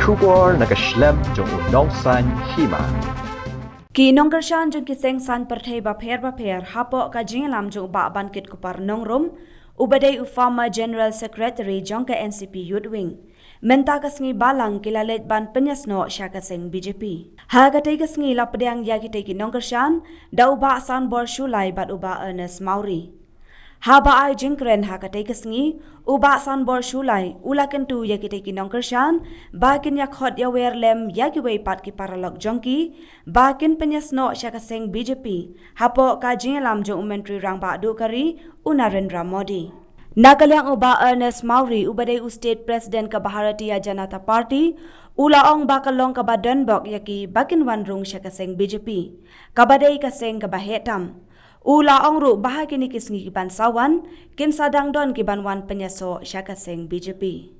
Shubor nakaslem jong Nongkyrshan Hima. Ki Nongkyrshan jong ki Seng san Pyrthei Bapher hapo ka jingalam jong ba bankit kupar nongrum ubadai ufama General Secretary jong ka NCP Youth Wing. Menta kasngi balang kilalet ban Pynïasnoh sya ka Seng BJP. Ha ka tei kasngi lapdang ya ki tei ki Nongkyrshan da uba san bor shulai bat uba Ernest Mauri. Haba ai jingkren ha ka tei kasngi uba san bor shulai ula kentu ya ki tei ki Nongkyrshan bakin yak hot ya wer lem ya ki wei pat ki paralok jongki bakin Pynïasnoh sya ka Seng BJP hapo ka jingalam jong menteri rang ba du kari Narendra Modi. Nakalyang uba Ernest Mauri ubadai State President ka Bharatiya Janata Party ulaong bakalong ka badanbok yaki bakin wanrung sya ka Seng BJP kabadai ka Seng ka bahetam ulaong ru bahagi ni kisngi kiban sawan kin sadang don kiban wan Pynïasnoh sya ka Seng BJP.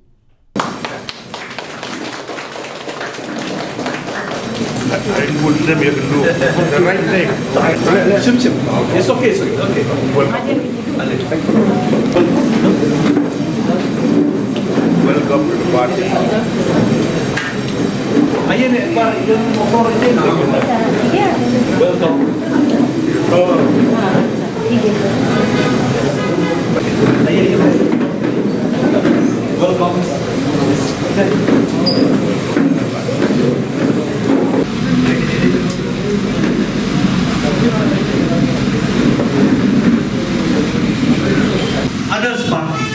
I would them you can do the right thing. It's okay, sir. Okay. Welcome to the party. Welcome. Welcome. Others parties.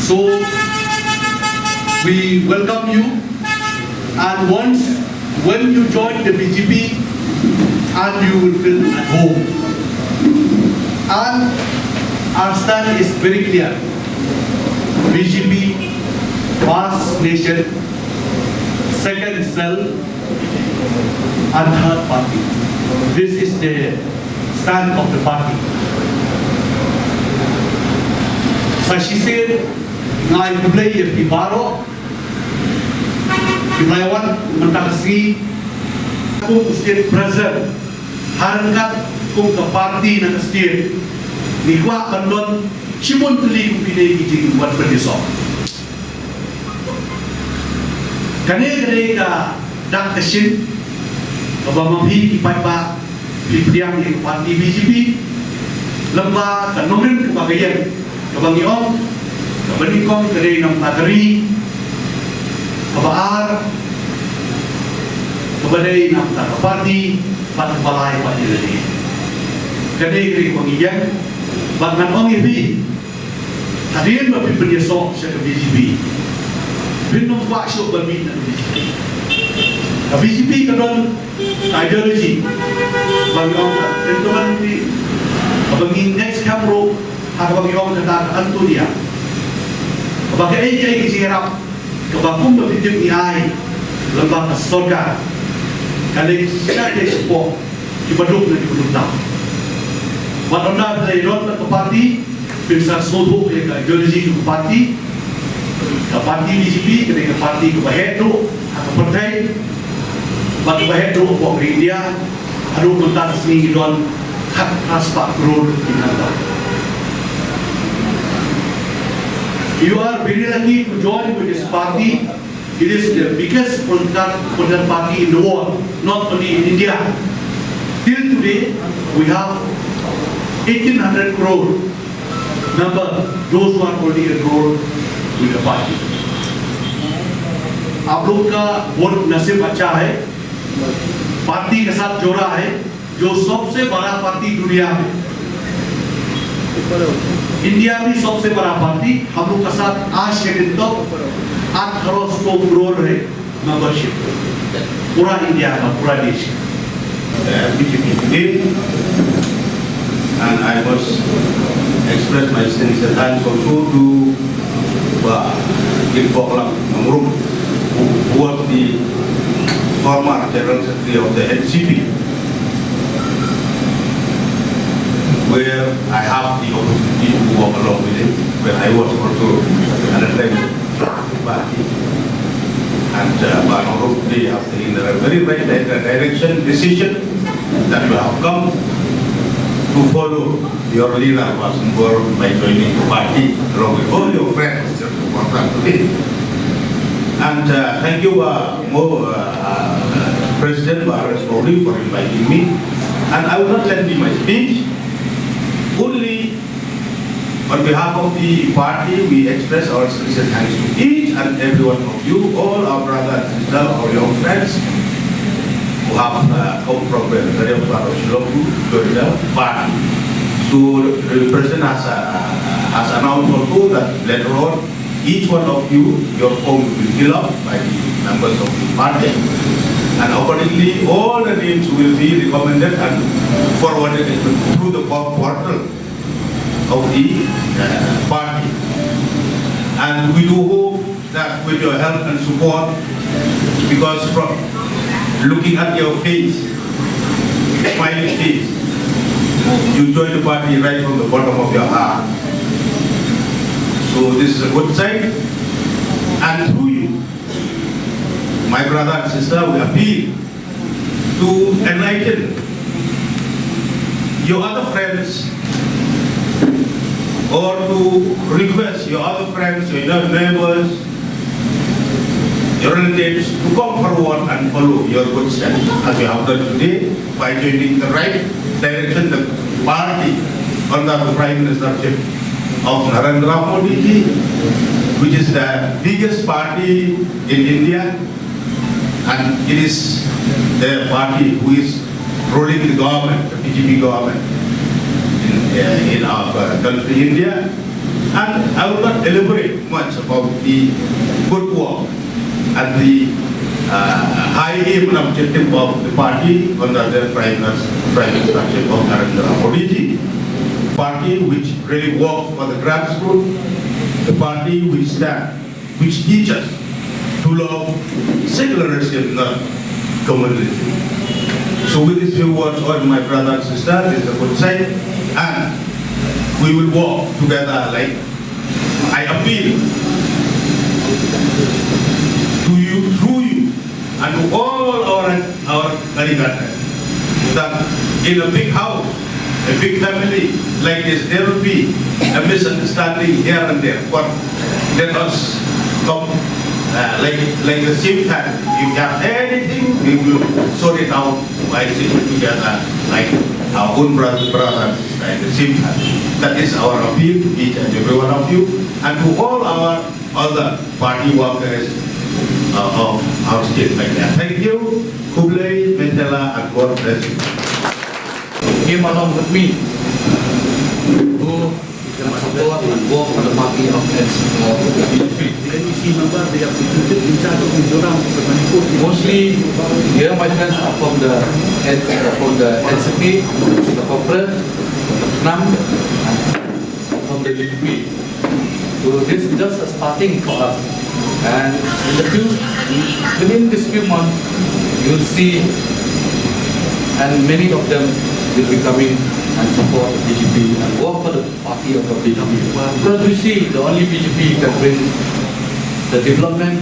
So we welcome you, and once when you join the BJP, and you will feel at home. And our stand is very clear. BJP, first nation, second cell, and third party. This is the stand of the party. Sasisir ngai play di baro di Melawan mentakasi kung state president harangkat kung ke parti na state ni kwa kandon simon teli kupilay kijing buat berdesok kane ka dak kesin kabamamhi kipat ba pilihan di parti BJP lemba kanomen kebagayan kabangiong kabanikong kare ng pateri kabaar kabaday ng tagaparti patbalay patilali kare kare pangiyan bagnan ibi hadin ba Pynïasnoh sa BJP binong wasyo bamin ng BJP ka BJP kadon ideology bagong tentuman ni kabangin next camro habang yung katakaan to niya kapag ay kisirap kapag kung mabitip ni ay lambang kasorga kalik siya ay po ibadok na ibadok matanda na iron na kapati pinsa sodo kaya ka ideology ng kapati BJP kaya kapati kabahedo at Pyrthei kabahedo po ang India ano punta sa singi doon kat aspa road inanda. You are very lucky to join with this party. It is the biggest political party in the world, not only in India. Till today, we have 1,800 crore number those who are already enrolled with the party. आप लोग का बहुत नसीब अच्छा है, party के साथ जोड़ा है, जो सबसे बड़ा पार्टी दुनिया में। इंडिया में सबसे बड़ा पार्टी हम लोग का साथ आज के दिन तक 800 करोड़ है मेंबरशिप पूरा इंडिया का पूरा देश BJP today, and I must express my sincere thanks also to Gilboklam Namrum, who was the former General Secretary of the NCP, where I have the opportunity to walk along with him when I was also an attempt party. And they have taken a very right direction, decision that you have come to follow your leader was involved by joining the party along with all your friends just to today. And thank you, President Bapher for inviting me. And I will not lend me my speech. Only on behalf of the party, we express our sincere thanks to each and every one of you, all our brothers and sisters, our young friends who have come from the very part of Shillong to the party. So the President has announced also that later on, each one of you, your form will be filled up by the members of the party. And accordingly, all the names will be recommended and forwarded through the portal of the party. And we do hope that with your help and support, because from looking at your face, smiling face, you join the party right from the bottom of your heart. So this is a good sign. And through you, my brother and sister, we appeal to enlighten your other friends, or to request your other friends, your neighbors, your relatives to come forward and follow your good steps, as you have done today by joining the right direction, the party under the Prime Ministership of Narendra Modi ji, which is the biggest party in India, and it is the party who is ruling the government, the BJP government in our country, India. And I will not elaborate much about the good work and the high aim and objective of the party under the Prime Ministership of Narendra Modi ji. Party which really works for the grassroots, the party which teaches to love secularism in the community. So with these few words, all my brothers and sisters, this is a good sign, and we will walk together like I appeal to you, through you, and to all our Karigata, that in a big house, a big family like this, there will be a misunderstanding here and there. But let us come like the same time. If you have anything, we will sort it out by sitting together like our own brothers at the same time. That is our appeal to each and every one of you, and to all our other party workers of our state like that. Thank you, Kublai, Mentela, and God bless you. Came along with me to support and work for the party of BJP. Mostly, here my friends are from the NCP, the Bapher, NAM, and from the BJP. So this is just a starting for us. And within this few months, you will see, and many of them will be coming and support the BJP and work for the party of the BJP. Because we see the only BJP can bring the development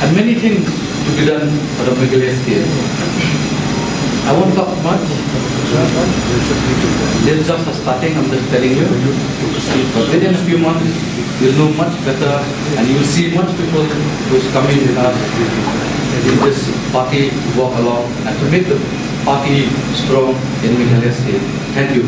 and many things to be done for the Meghalaya state. I won't talk much. This is just a starting, I'm just telling you. But within a few months, you'll know much better and you'll see much people who's coming with us in this party to walk along and to make the party strong in Meghalaya state. Thank you.